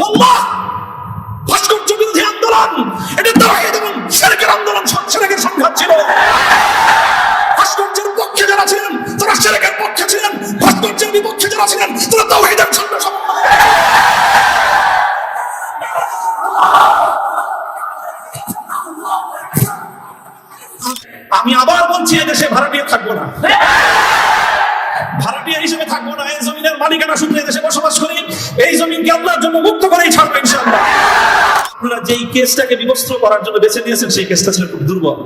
আল্লাহ, ভাস্কর্য বিরোধী আন্দোলন এটা তাওহীদ এবং শিরকের আন্দোলন, শিরকের সংঘাত ছিল। ভাস্কর্যের পক্ষে যারা ছিলেন তারা শিরকের পক্ষে ছিলেন, ভাস্কর্যের বিপক্ষে যারা ছিলেন তারা তাওহীদের সঙ্গে আমি আবার বলছি, এদেশে ভাড়াটিয়া থাকবো না, ভাড়াটিয়া হিসেবে থাকবো না। এই জমিনের মালিকানা সূত্রে এদেশে বসবাস করি, এই জমিনকে আল্লাহর জন্য মুক্ত করেই ছাড়বো ইনশাআল্লাহ। আপনারা যেই কেসটাকে বিবস্ত্র করার জন্য বেছে নিয়েছেন সেই কেসটা ছিল খুব দুর্বল।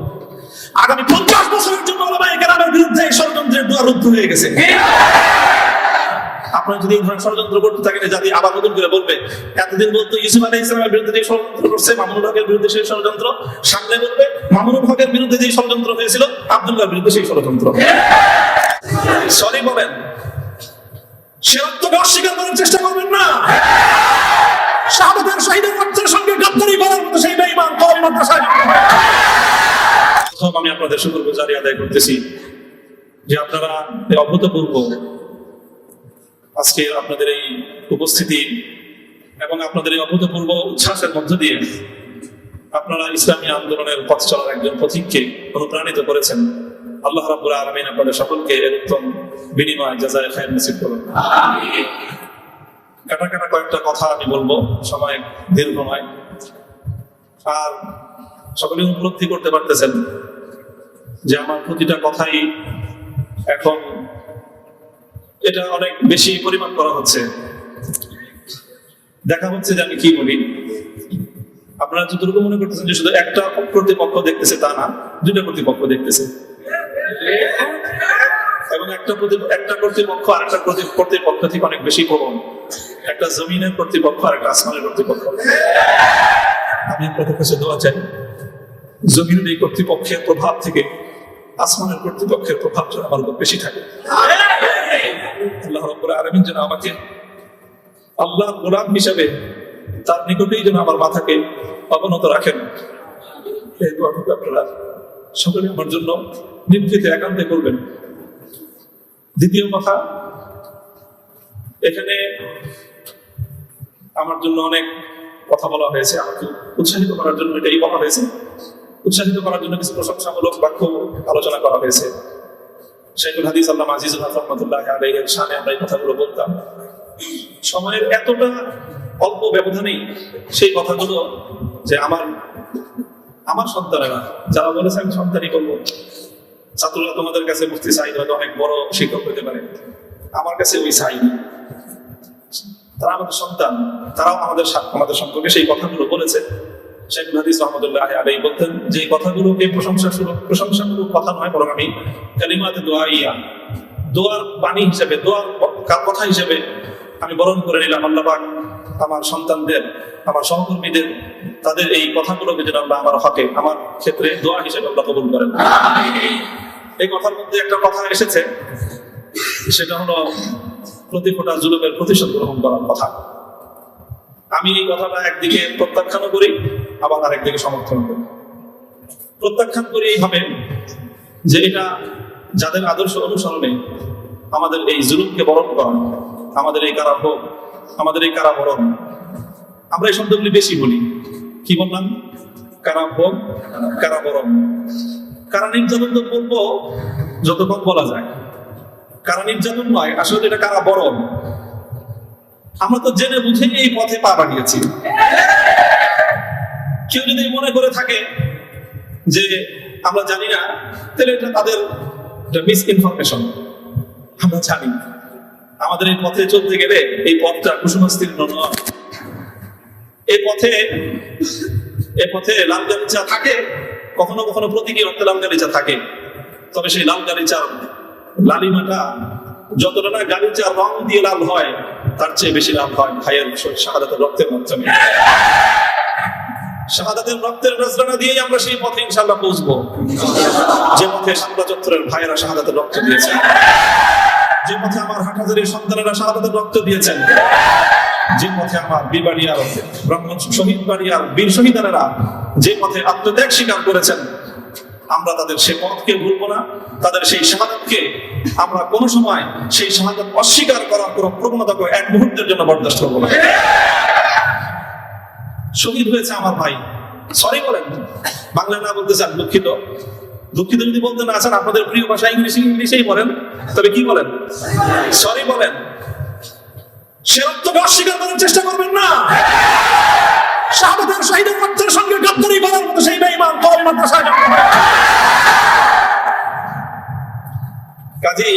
আগামী 50 বছরের জন্য ওলামায়ে কেরামের বিরুদ্ধে এই ষড়যন্ত্রের দুয়ার রুদ্ধ হয়ে গেছে। আপনারা যদি এই ধরনের ষড়যন্ত্র করতে থাকেন, জাতি আবার নতুন করে বলবে, এতদিন বলতো ইউসুফ আলাইহিস সালামের বিরুদ্ধে যে ষড়যন্ত্র করছে, মামুনুল হকের বিরুদ্ধে সেই ষড়যন্ত্র, সামনে বলবে মামুনুল হকের বিরুদ্ধে যে ষড়যন্ত্র হয়েছিল আব্দুল্লাহর বিরুদ্ধে সেই ষড়যন্ত্র। সরি বলেন, সে রক্তকে অস্বীকার করার চেষ্টা করবেন না। শাহাদাতের শহীদের রক্তের সঙ্গে গাদ্দারি করার মতো সেই বেঈমান কওমি মাদ্রাসায়। আমি আপনাদের শুকরগুজারি আদায় করতেছি যে আপনারা অভূতপূর্ব আজকে আপনাদের এই উপস্থিতি এবং আপনাদের এই অভূতপূর্ব উচ্ছ্বাসের মধ্য দিয়ে আপনারা ইসলামী আন্দোলনের পথ চলার একজন পথিককে অনুপ্রাণিত করেছেন। আল্লাহ রাব্বুল আলামিন আপনাদের সকলকে এর উত্তম বিনিময় জাযায়ে খায়র নসিব করুন। কাটা কাটা কয়েকটা কথা আমি বলবো, সময় দীর্ঘ নয়। আর সকলে উপলব্ধি করতে পারতেছেন যে আমার প্রতিটা কথাই এখন এটা অনেক বেশি পরিমাপ করা হচ্ছে, দেখা হচ্ছে যে আমি কি বলি। আপনারা যতটুকু মনে করতেছেন যে শুধু একটা কর্তৃপক্ষ দেখতেছে, তা না, দুইটা কর্তৃপক্ষ দেখতেছে এবং একটা কর্তৃপক্ষ আর একটা কর্তৃপক্ষ থেকে অনেক বেশি প্রবল। একটা জমিনের কর্তৃপক্ষ আর একটা আসমানের কর্তৃপক্ষ। আমি আপনাদের কাছে দোয়া চাই, জমিনের এই কর্তৃপক্ষের প্রভাব থেকে আসমানের কর্তৃপক্ষের প্রভাব যেন আমার উপর বেশি থাকে। আল্লাহ রাব্বুল আলামিন যেন আমাকে আল্লাহর গোলাম হিসেবে তার নিকটেই যেন আমার মাথাকে অবনত রাখেন। এই দোয়াটুকু আপনারা সকলে আমার জন্য নিভৃতে একান্তে করবেন। দ্বিতীয় কথা, এখানে আমার জন্য অনেক কথা বলা হয়েছে, আমাকে উৎসাহিত করার জন্য এটাই বলা হয়েছে। উৎসাহিত করার জন্য কিছু প্রশংসামূলক বাক্য আলোচনা করা হয়েছে। শাইখুল হাদিস আল্লামা আজিজুল হক রাহমাতুল্লাহি আলাইহির শানে আমরা এই কথাগুলো বলতাম। সময়ের এতটা অল্প ব্যবধানেই সেই কথাগুলো যে আমার সন্তানেরা যারা বলেছে আমি সন্তানই করবো, ছাত্ররা তোমাদের কাছে মুফতি সাঈদ হয়তো অনেক বড় শিক্ষক হতে পারে, আমার কাছে ওই সাঈদ, তারা আমাদের সন্তান, তারাও আমাদের সম্পর্কে সেই কথাগুলো বলেছে। শাইখুল হাদিস রাহমাতুল্লাহি আলাইহি বলতেন যে কথাগুলোকে প্রশংসামূলক কথা নয়, বরং আমি কালিমাতে দুআইয়া, দোয়ার বাণী হিসেবে, দোয়ার কথা হিসেবে আমি বরণ করে নিলাম। আল্লাহ পাক আমার সন্তানদের, আমার সহকর্মীদের, তাদের এই কথাগুলোকে যেন আল্লাহ আমার হকে, আমার ক্ষেত্রে দোয়া হিসেবে আল্লাহ কবুল করেন। এই কথার মধ্যে একটা কথা এসেছে, সেটা হলো প্রতি ফোঁটা জুলুমের প্রতিশোধ গ্রহণ করার কথা। আমি এই কথাটা একদিকে প্রত্যাখ্যান করি, আবার আরেকদিকে সমর্থন করি। প্রত্যাখ্যান করি এইভাবে যে এটা যাদের আদর্শ অনুসরণে আমাদের এই জুলুমকে বরণ করা, আমাদের এই কারাভোগ, আমাদের এই কারাবরণ, আমরা এই শব্দগুলি বেশি বলি। কি বললাম? কারাভোগ, কারাবরণ। কারা নির্যাতন তো বলবো যত কম বলা যায়, কারা নির্যাতন নয়, আসলে এটা কারাবরণ। আমরা তো জেনে বুঝে এই পথে পা বাড়িয়েছি। কেউ যদি মনে করে থাকে যে আমরা জানি না, তাহলে এটা তাদের মিস ইনফরমেশন। আমরা জানি আমাদের এই পথে চলতে গেলে এই পথটা কুসুমাস্তীর্ণ নয়। এই পথে লাল গালিচা থাকে, কখনো কখনো প্রতীকী অর্থে লাল গালিচা থাকে, তবে সেই লাল গালিচার লালিমাটা যতটা না গালিচার রং দিয়ে লাল হয়, তার চেয়ে বেশি লাভ হয় ভাইয়ের শাহাদাতের রক্তের মাধ্যমে। শাহাদাতের রক্তের নজরানা দিয়েই আমরা সেই পথে ইনশাআল্লাহ পৌঁছবো, যে পথে শাপলা চত্বরের ভাইয়েরা শাহাদাতের রক্ত দিয়েছেন, যে পথে আমার হাটহাজারীর সন্তানেরা শাহাদাতের রক্ত দিয়েছেন, যে পথে আমার বিবাড়িয়ার ব্রাহ্মণ শহীদ বাড়িয়ার বীর শহীদানেরা যে পথে আত্মত্যাগ স্বীকার করেছেন, আমরা তাদের সেই পথকে ভুলবো না। তাদের সেই শাহাদাতকে আমরা কোনো সময় সেই শাহাদাত অস্বীকার করার কোনো প্রবণতাকে এক মুহূর্তের জন্য বরদাস্ত করবো না। শহীদ হয়েছে আমার ভাই, সরি বলেন। বাংলা না বলতে চান দুঃখিত, দুঃখিত যদি বলতে না চান আপনাদের প্রিয় ভাষা ইংলিশেই বলেন, তবে কি বলেন? সরি বলেন। সে রক্তকে অস্বীকার করার চেষ্টা করবেন না। শাহাদাতের শহীদের রক্তের সঙ্গে গাদ্দারি করার মতো সেই বেঈমান কওমি মাদ্রাসায় জন্ম হয়। কাজেই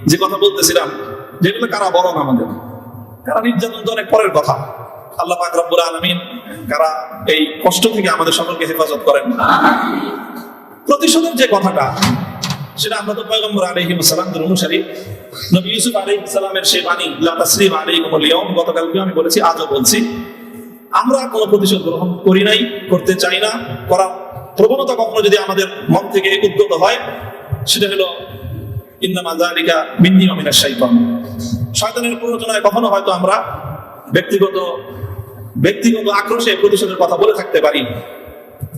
যে কথা বলতেছিলাম, যেগুলো কারা বরং আমাদের, কারা নির্যাতন তো অনেক পরের কথা। আল্লাহ পাক রব্বুল আলামিন কারা এই কষ্ট থেকে আমাদের সকলকে হেফাজত করেন। প্রতিশোধের যে কথাটা, সেটা আমরা তো পয়গম্বর আলাইহিস সালামের অনুসারী। নবী ইউসুফ আলাইহিস সালামের সেই বাণী লা তাসরিবা আলাইকুমুল ইয়াউম, গতকালকে আমি বলেছি, আজও বলছি, আমরা কোনো প্রতিশোধ গ্রহণ করি নাই, করতে চাই না। করার প্রবণতা কখনো যদি আমাদের মন থেকে উদ্গত হয়, সেটা হলো ইন্নামা যালিকা মিন্নী ওয়া মিনাশ শাইতান, শয়তানের প্ররোচনায় কখনো হয়তো আমরা ব্যক্তিগত আক্রোশে প্রতিশোধের কথা বলে থাকতে পারি,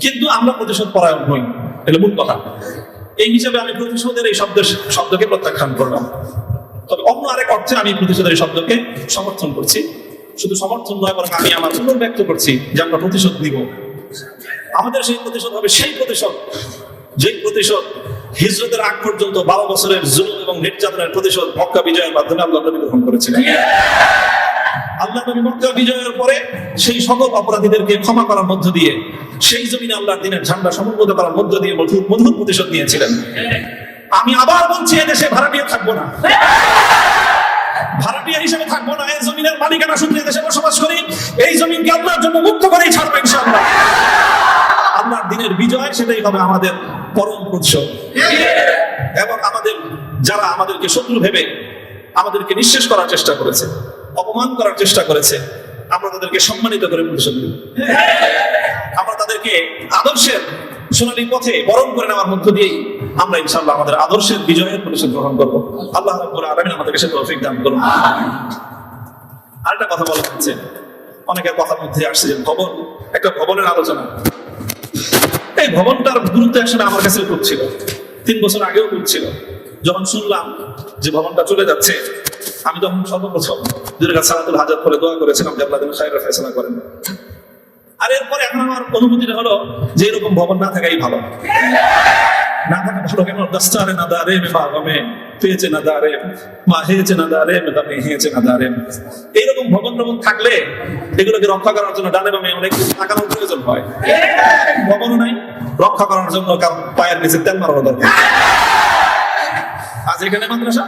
কিন্তু আমরা প্রতিশোধ পরায়ণ নই, এটা মূল কথা। এই হিসাবে আমি প্রতিশোধের এই শব্দকে প্রত্যাখ্যান করলাম। তবে অন্য আরেক অর্থে আমি প্রতিশোধের এই শব্দকে সমর্থন করছি। শুধু সমর্থন নয়, বরং আমি আমার পুনর্ব্যক্ত করছি যে আমরা প্রতিশোধ নিব। আমাদের সেই প্রতিশোধ হবে সেই প্রতিশোধ, যেই প্রতিশোধ হিজরতের আগ পর্যন্ত 12 বছরের জুলুম এবং নির্যাতনের প্রতিশোধ মক্কা বিজয়ের মাধ্যমে আল্লাহ নবী গ্রহণ করেছিলেন। আল্লাহ নবী মক্কা বিজয়ের পরে সেই সকল অপরাধীদেরকে ক্ষমা করার মধ্য দিয়ে, সেই জমিনে আল্লাহর দ্বীনের ঝান্ডা সমুন্নত করার মধ্য দিয়ে মধুর প্রতিশোধ নিয়েছিলেন। আমি আবার বলছি, এদেশে ভাড়াটিয়া থাকবো না, ভাড়াটিয়া হিসেবে থাকবো না। এই জমিনের মালিকানা সূত্রে দেশে বসবাস করি, এই জমিনকে আল্লাহর জন্য মুক্ত করেই ছাড়বো ইনশাআল্লাহ। আল্লাহর দ্বীনের বিজয়, সেটাই হবে আমাদের পরম উৎসব। এবং যারা আমাদেরকে শত্রু ভেবে আমাদেরকে নিঃশেষ করার চেষ্টা করেছে, অপমান করার চেষ্টা করেছে, আমরা তাদেরকে সম্মানিত করে প্রতিশোধ নেব। আমরা তাদেরকে আদর্শের সোনালী পথে বরণ করে নেওয়ার মধ্য দিয়েই আমরা ইনশাআল্লাহ আমাদের আদর্শের বিজয়ের প্রতিশোধ গ্রহণ করবো। আল্লাহ রাব্বুল আলামিন আমাদেরকে সে তৌফিক দান করুন। আরেকটা কথা বলা হচ্ছে, অনেকের কথার মধ্যে আসছে যে ভবন, একটা ভবনের আলোচনা। এই ভবনটার গুরুত্ব আসলে আমার কাছে খুব ছিল, 3 বছর আগেও খুব ছিল। যখন শুনলাম যে ভবনটা চলে যাচ্ছে, আমি তখন সর্বপ্রথম সালাতুল হাজাত করে দোয়া করেছিলাম যে আল্লাহ যেন খায়রের ফয়সালা করেন। আর এরপরে এখন আমার অনুভূতিটা হলো যে এরকম ভবন না থাকাই ভালো। না থাকা ভালো কেন? দস্তারে না দারে মে বাগমে পেয়েছে না দারে মা হেয়েছে না দারে মে দামে হেয়েছে না দারে। এইরকম ভবন থাকলে এগুলোকে রক্ষা করার জন্য ডানে বামে অনেক টাকার প্রয়োজন হয়। ভবনও নাই, রক্ষা করার জন্য কারণ পায়ের নিচে তেল মারানো দরকার। আজ এখানে মাদ্রাসা,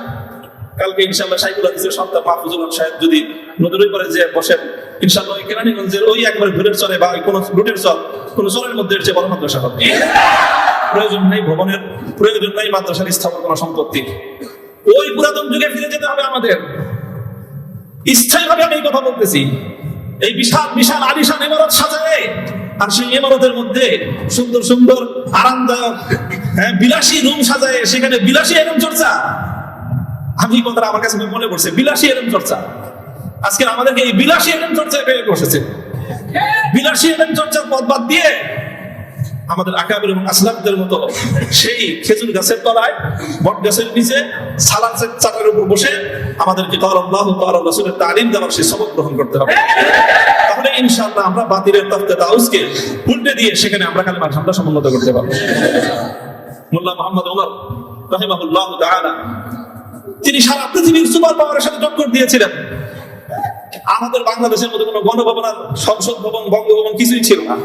কালকে ইনশাআল্লাহ শাইখুল হাদিসের সন্তান মাহফুজুল হক সাহেব যদি নদীর ওই পারে যে বসেন, ইনশাআল্লাহ ওই কেরানীগঞ্জের ওই একবার ঘুরের চলে বা কোনো রুটের চল, কোনো চলের মধ্যে যে বড় মাদ্রাসা হবে। প্রয়োজন নেই ভবনের, প্রয়োজন নেই মাদ্রাসার স্থাপন করা সম্পত্তি। ওই পুরাতন যুগে ফিরে যেতে হবে আমাদের। স্থায়ীভাবে আমি এই কথা বলতেছি। এই বিশাল বিশাল আলিশান ইমারত সাজায়, আর সেই ইমারতের মধ্যে সুন্দর সুন্দর আরামদায়ক বিলাসী রুম সাজায়, সেখানে বিলাসী এলম চর্চা। আমি এই কথাটা আমার কাছে মনে পড়ছে, বিলাসী এলম চর্চা। আজকে আমাদেরকে এই বিলাসী এলম চর্চায় পেয়ে বসেছে। বিলাসী এলম চর্চার পথ বাদ দিয়ে আমাদের আকাবির এবং আসলাফদের মতো সেই খেজুর গাছের তলায়, বট গাছের নিচে, সালাতের চাটার উপর বসে আমাদেরকে ক্বালা আল্লাহু ক্বালা রাসূলের তালিম দেওয়ার সেই সবক গ্রহণ করতে হবে। তাহলে ইনশাআল্লাহ আমরা বাতিলের তফতে তাউসকে উল্টে দিয়ে সেখানে আমরা কালিমার ঝান্ডা সমুন্নত করতে পারবো। মোল্লা মুহাম্মদ ওমর রাহিমাহুল্লাহ তাআলা, তিনি সারা পৃথিবীর সুপার পাওয়ারের সাথে টক্কর দিয়েছিলেন। আমাদের বাংলাদেশের মধ্যে কোনো গণভবন আর সংসদ ভবন, বঙ্গভবন কিছুই ছিল না।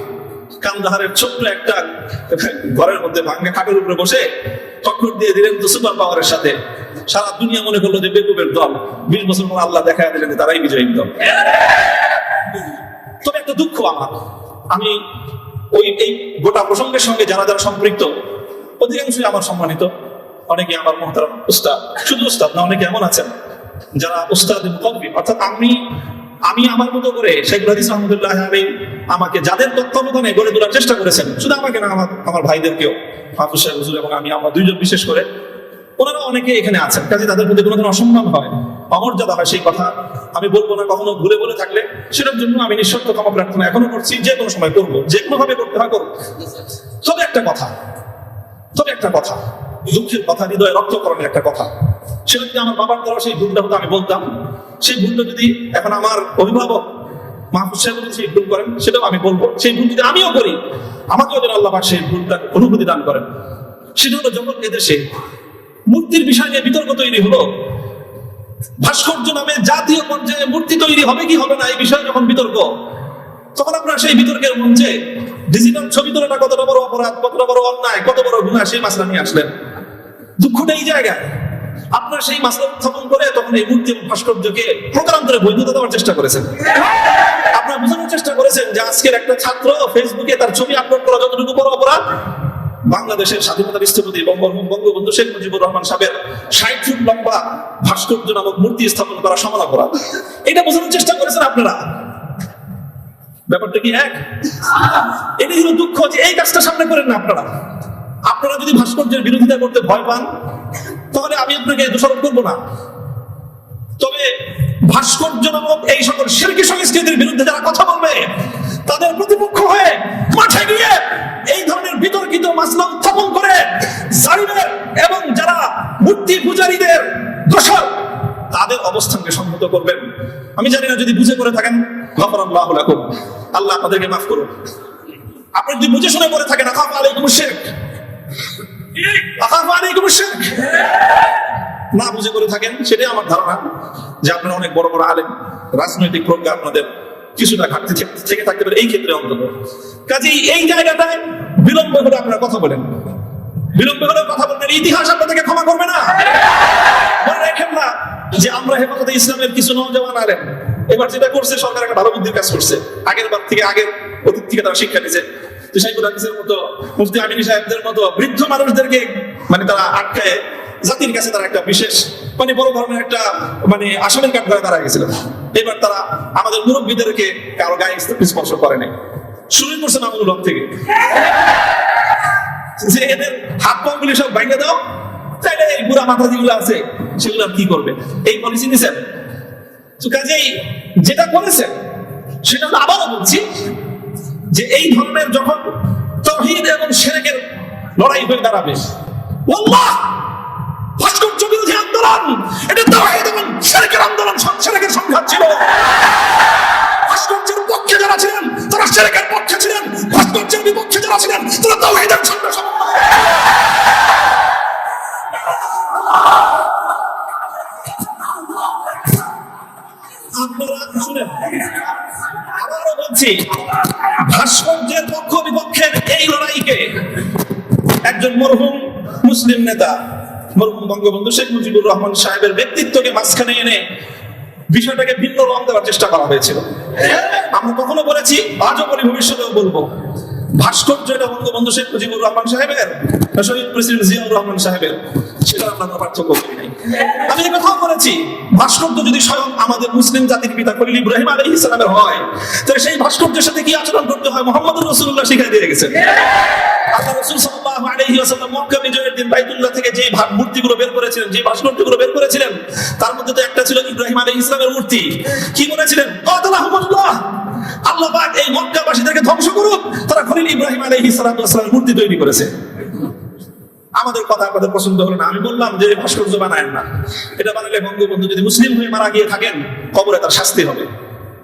কান্দাহারের ছোট্ট একটা ঘরের মধ্যে ভাঙ্গা খাটের উপরে বসে টক্কর দিয়ে দিলেন তো সুপার পাওয়ারের সাথে। সারা দুনিয়া মনে করলো যে বেকুবের দল। 20 বছর পর আল্লাহ দেখা দিলেন যে তারাই বিজয়ী দল। তবে একটা দুঃখ আমার, আমি এই গোটা প্রসঙ্গের সঙ্গে যারা যারা সম্পৃক্ত অধিকাংশই আমার সম্মানিত, অনেকে আমার মুহতারাম উস্তাদ, শুধু উস্তাদ না, অনেকে এমন আছেন যারা উস্তাদ মুকাররিম, অর্থাৎ আমি আমার মতো করে শাইখুল হাদিস রাহমাতুল্লাহি আলাইহি আমাকে যাদের তত্ত্বাবধানে গড়ে তোলার চেষ্টা করেছেন, শুধু আমাকে না, আমার ভাইদেরকেও, হাফিজ সাহেব হুজুর এবং আমরা দুইজন বিশেষ করে, ওনারা অনেকে এখানে আছেন। কাজে তাদের প্রতি কোনো ধরনের অসম্মান হয়, অমর্যাদা হয়, সেই কথা আমি বলবো না। কখনো ভুলে বলে থাকলে সেটার জন্য আমি নিঃশর্ত ক্ষমা প্রার্থনা এখনো করছি, যে কোনো সময় করবো, যে কোনো ভাবে করতে হয় করবো। তবে একটা কথা, দুঃখের কথা, হৃদয়ে রক্তকরণের একটা কথা, সেটা যদি আমার বাবার দ্বারা সেই ভুলটা হতো আমি বলতাম। সেই ভুলটা যদি এখন আমার অভিভাবক মাহফুজ সাহেব যদি সেই ভুল করেন সেটাও আমি বলবো, সেই ভুল যদি আমিও করি আমাকেও যেন আল্লাহ পাক সেই ভুলটা অনুমতি দান করেন। সেটা হলো যখন এদেশে মূর্তির বিষয় নিয়ে বিতর্ক তৈরি হলো, ভাস্কর্য নামে জাতীয় পর্যায়ে মূর্তি তৈরি হবে কি হবে না এই বিষয়ে যখন বিতর্ক, তখন আপনারা সেই বিতর্কের মঞ্চে ডিজিটাল ছবি তোলাটা কতটা বড় অপরাধ, কতটা বড় অন্যায়, কত বড় গুনাহ সেই মাসলা নিয়ে আসলেন। দুঃখটা এই জায়গায় আপনারা সেই মাসলা উত্থাপন করে তখন এই মূর্তি এবং ভাস্কর্যকে প্রকারান্তরে বৈধতা দেওয়ার চেষ্টা করেছেন। আপনারা বোঝানোর চেষ্টা করেছেন যে আজকের একটা ছাত্র ফেসবুকে তার ছবি আপলোড করা যতটুকু বড় অপরাধ, বাংলাদেশের স্বাধীনতার স্থপতি বঙ্গবন্ধু শেখ মুজিবুর রহমান সাহেবের 60 ফুট লম্বা ভাস্কর্য নামক মূর্তি স্থাপন করা সমান অপরাধ। এটা বোঝানোর চেষ্টা করেছেন আপনারা। ব্যাপারটা কি এক? এটাই হলো দুঃখ যে এই কাজটা সামনে করেন না আপনারা। আপনারা যদি ভাস্কর্যের বিরোধিতা করতে ভয় পান তাহলে আমি আপনাকে দোষারোপ করবো না, তবে ভাস্কর্য নামক এই সকল শিরকি সংস্কৃতির বিরুদ্ধে যারা কথা বলবে তাদের প্রতিপক্ষ হয়ে মাঠে গিয়ে এই ধরনের বিতর্কিত মাসলা উত্থাপন করে জালিমের এবং যারা মূর্তি পূজারীদের দোষর তাদের অবস্থানকে সংহত করবেন। আমি জানি না যদি বুঝে করে থাকেন গফরাল্লাহু লাকুম, আল্লাহ আপনাদেরকে মাফ করুন। আপনি যদি বুঝে শুনে করে থাকেন আখাফু আলাইকুমুশ শিরক, আখাফু আলাইকুমুশ শিরক, না বুঝে করে থাকেন সেটাই আমার ধারণা যে আপনারা অনেক বড় বড় আলেম, রাজনৈতিক প্রজ্ঞা আপনাদের কিছুটা ঘাটতি থেকে থাকতে পারে এই ক্ষেত্রে অন্তত। কাজেই এই জায়গাটায় বিলম্ব হলে আপনারা কথা বলেন, বিলম্ব হলে কথা বলবেন, ইতিহাস আপনাদেরকে ক্ষমা করবে না। মনে রাখেন না যে আমরা হেফাজতে ইসলামের কিছু নওজওয়ান আলেম এবার যেটা করছে সরকার একটা ভালো বুদ্ধির কাজ করছে, আগের বার থেকে আগের অতীত থেকে তারা শিক্ষা নিয়েছে। শাইখুল হাদিসের মতো, মুফতি আমিনী সাহেবদের মতো বৃদ্ধ মানুষদেরকে মানে তারা আটকায় জাতির কাছে তারা একটা বিশেষ মানে বড় ধরনের একটা মানে আসামের কাঠ করে দাঁড়া গেছিল। এবার তারা আমাদের মুরব্বীদেরকে কারো গায়ে স্পর্শ করে নাই, শুরু করছে মামুনুল হক থেকে যে এদের হাত পা গুলি সব ভাঙে দাও, তাইলে এই বুড়া মাথা যেগুলো আছে সেগুলো কি করবে, এই পলিসি নিছেন। তো কাজেই যেটা করেছেন সেটা আবারও বলছি যে এই ধরনের যখন তাওহীদ এবং শিরকের লড়াই হয়ে দাঁড়াবে, আল্লাহ ভাস্কর্য বিরোধী আন্দোলন এটা তাওহীদ এবং শিরকের আন্দোলন, শিরকের সংঘাত ছিল। ভাস্কর্যের পক্ষে যারা ছিলেন তারা শিরকের পক্ষে ছিলেন, ভাস্কর্যের বিপক্ষে যারা ছিলেন তারা তাওহীদের সঙ্গে সমন্বয়। আপনারা শুনেন, আবারও বলছি, ভাস্কর্যের পক্ষ বিপক্ষের এই লড়াইকে একজন মরহুম মুসলিম নেতা মরহুম বঙ্গবন্ধু শেখ মুজিবুর রহমান সাহেবের ব্যক্তিত্বকে মাঝখানে এনে বিষয়টাকে ভিন্ন রং দেওয়ার চেষ্টা করা হয়েছিল। আমরা কখনো বলেছি, আজও বলি, ভবিষ্যতেও বলবো, ভাস্কর্য এটা বঙ্গবন্ধু শেখ মুজিবুর রহমান সাহেবের, শহীদ প্রেসিডেন্ট জিয়াউর রহমান সাহেবের, সেটা আমরা পার্থক্য করি নাই। আমি এই কথাও বলেছি, ভাস্কর্য যদি স্বয়ং আমাদের মুসলিম জাতির পিতা খলিল ইব্রাহিম আলাইহিস সালামের হয় তাহলে সেই ভাস্কর্যের সাথে কি আচরণ করতে হয় মুহাম্মদুর রাসূলুল্লাহ শিখিয়ে দিয়ে গেছেন। আল্লাহ রাসূল সাল্লাল্লাহু আলাইহি ওয়াসাল্লাম মক্কা বিজয়ের দিন বাইতুল্লাহ থেকে যে মূর্তিগুলো বের করেছিলেন, যে ভাস্কর্যগুলো বের করেছিলেন, তার মধ্যে তো একটা ছিল ইব্রাহিম আলাইহিস সালামের মূর্তি। কি বলেছিলেন? কাতালাহুমুল্লাহ, আল্লাহ পাক এই মক্কাবাসীদেরকে ধ্বংস করুন, তারা খলিল ইব্রাহিম আলাইহিস সালামের মূর্তি তৈরি করেছে। আমাদের কথা আপনাদের পছন্দ হলো না, আমি বললাম যে ভাস্কর্য বানায়েন না, এটা বানালে বঙ্গবন্ধু যদি মুসলিম হয়ে মারা গিয়ে থাকেন কবরে তার শাস্তি হবে।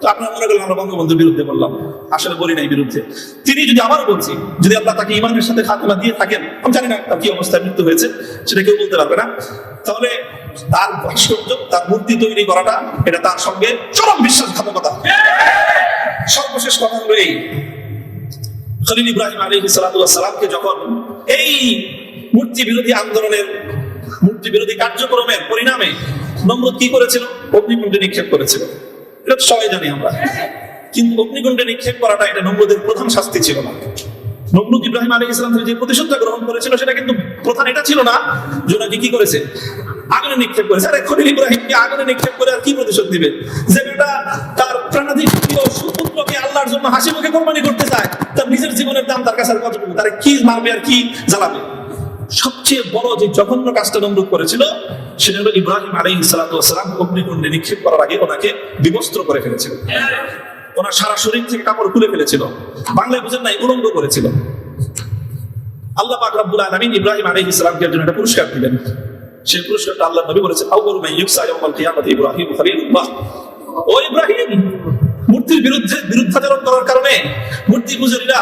তো আপনারা মনে করলেন আমরা বঙ্গবন্ধুর বিরুদ্ধে বললাম, আসলে বলি নাই বিরুদ্ধে। তিনি যদি আবারও বলছি, যদি আল্লাহ তাকে ইমানের সাথে খাতেমা দিয়ে থাকেন, আমি জানি না তার কি অবস্থায় মৃত্যু হয়েছে সেটা কেউ বলতে পারবে না, তাহলে তার ভাস্কর্য, তার মূর্তি তৈরি করাটা এটা তার সঙ্গে চরম বিশ্বাসঘাতকতা। সর্বশেষ কথা হলো এই, খলিল ইব্রাহিম আলাইহিস সালামকে যখন এই মূর্তি বিরোধী আন্দোলনের, মূর্তি বিরোধী কার্যক্রমের পরিণামে নমরুদ কি করেছিল? অগ্নিকুণ্ডে নিক্ষেপ করেছিল। এটা তো সবাই জানি আমরা, কিন্তু অগ্নিকুণ্ডে নিক্ষেপ করাটা এটা নমরুদের প্রধান শাস্তি ছিল না। নমরুদ ইব্রাহিম আলাইহিস সালাম থেকে যে প্রতিশোধটা গ্রহণ করেছিল সেটা কিন্তু প্রধান এটা ছিল না যে ওনাকে কি করেছে, আগুনে নিক্ষেপ করেছে। আরে খলিল ইব্রাহিমকে আগুনে নিক্ষেপ করে আর কি প্রতিশোধ দিবে? যে বেটা তার প্রাণাধিক সুপুত্রকে আল্লাহর জন্য হাসি মুখে কোরবানি করতে চায়, তার নিজের জীবনের দাম তার কাছে কতটুকু, তার কি মারবে আর কি জ্বালাবে? সবচেয়ে বড় যে জঘন্য কাজটা নমরুদ করেছিল সেটা হলো ইব্রাহিম আলাইহিস সালাম অগ্নিকুণ্ডে নিক্ষেপ করার আগে ওনাকে বিবস্ত্র করে ফেলেছিল, ওনার সারা শরীর থেকে কাপড় খুলে ফেলেছিল, বাংলায় বুঝেন নাই, উলঙ্গ করেছিল। আল্লাহ পাক রব্বুল আলামিন ইব্রাহিম আলাইহিস সালামকে জন্য একটা পুরস্কার দিবেন। সেই পুরস্কারটা আল্লাহ নবী বলেছেন, আউয়ালু মান ইউকসা ইয়াউমাল কিয়ামাতি ইব্রাহিম খলিলুল্লাহ। ও ইব্রাহিম, মূর্তি মূর্তির বিরুদ্ধাচরণ করার কারণে মূর্তি পূজারীরা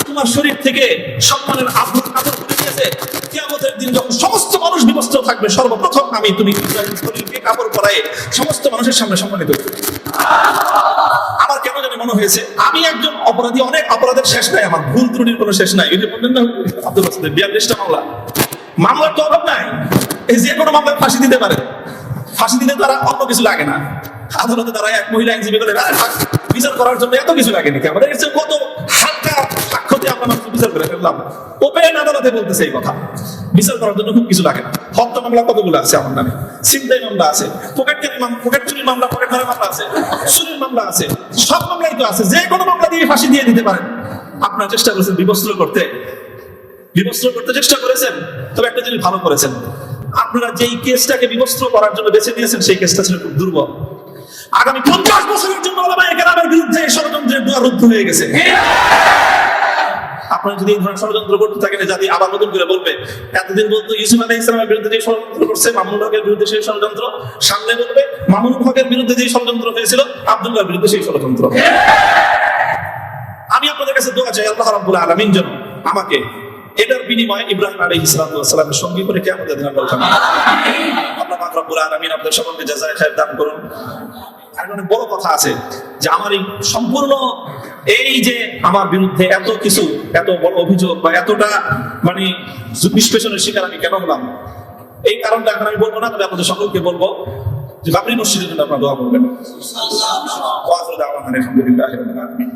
তোমার শরীর থেকে সম্মানের আবরণ খুলে দিয়েছে। কিয়ামতের দিন যখন সমস্ত মানুষ বিবস্ত্র থাকবে, সর্বপ্রথম আমি তুমি ইব্রাহিম খলিলকে কাপড় পরায়ে সমস্ত মানুষের সামনে সম্মানিত করবে। আমার কেন জানি মনে হয়েছে আমি একজন অপরাধী, অনেক অপরাধের শেষ নাই, আমার ভুল ত্রুটির কোনো শেষ নাই। এই যে বললেন না আব্দুল বাসিদের 42টা মামলার তো অভাব নাই। এই যে কোনো মামলায় ফাঁসি দিতে পারে, ফাঁসি দিলে তারা অন্য কিছু লাগে না। আদালতে তারা এক মহিলা আইনজীবী বলে বিচার করার জন্য এত কিছু লাগে নাকি? আমাদের কাছে কত হালকা সাক্ষ্য দিয়ে আমরা মানুষ বিচার করে ফেললাম। ওপেন আদালতে বলতেছে এই কথা, বিচার করার জন্য খুব কিছু লাগে না। হত্যা মামলা কতগুলো আছে আমার নামে, ছিনতাই মামলা আছে, পকেট চুরির মামলা, পকেট মারা মামলা আছে, চুরির মামলা আছে, সব মামলাই তো আছে। যে কোনো মামলা দিয়ে ফাঁসি দিয়ে দিতে পারেন। আপনারা চেষ্টা করেছেন বিবস্ত্র করতে চেষ্টা করেছেন, তবে একটা জিনিস ভালো করেছেন, আপনারা যেই কেসটাকে বিবস্ত্র করার জন্য বেছে নিয়েছেন সেই কেসটা ছিল খুব দুর্বল। আগামী 50 বছরের জন্য ওলামায়ে কেরামের বিরুদ্ধে ষড়যন্ত্রের দুয়ার রুদ্ধ হয়ে গেছে। আপনারা যদি এই ধরনের ষড়যন্ত্র করতে থাকেন, জাতি আবার নতুন করে বলবে এতদিন বলতো ইউসুফ আলাইহিস সালামের বিরুদ্ধে যে ষড়যন্ত্র করছে, মামুনুল হকের বিরুদ্ধে সেই ষড়যন্ত্র, সামনে বলবে মামুনুল হকের বিরুদ্ধে যে ষড়যন্ত্র হয়েছিল আব্দুল্লাহর বিরুদ্ধে সেই ষড়যন্ত্র। আমি আপনাদের কাছে দোয়া চাই আল্লাহ রাব্বুল আলামিন যেন আমাকে এটার বিনিময়ে ইব্রাহিম আলাইহিস সালামের সঙ্গী করে কিয়ামতের দিন আল্লাহ পাক রব্বুল আলামিন আপনাদের সকলকে জাযায়ে খায়র দান করুন। আর অনেক বড় কথা আছে যে আমার এই সম্পূর্ণ এই যে আমার বিরুদ্ধে এত কিছু, এত বড় অভিযোগ বা এতটা মানে নিষ্পেষণের শিকার আমি কেন হলাম, এই কারণটা এখন আমি বলবো না, তবে আপনাদের সকলকে বলবো যে বাবরি মসজিদের জন্য আপনারা দোয়া করবেন। ওয়া আখিরু দাওয়ানা আলহামদুলিল্লাহি রাব্বিল আলামিন।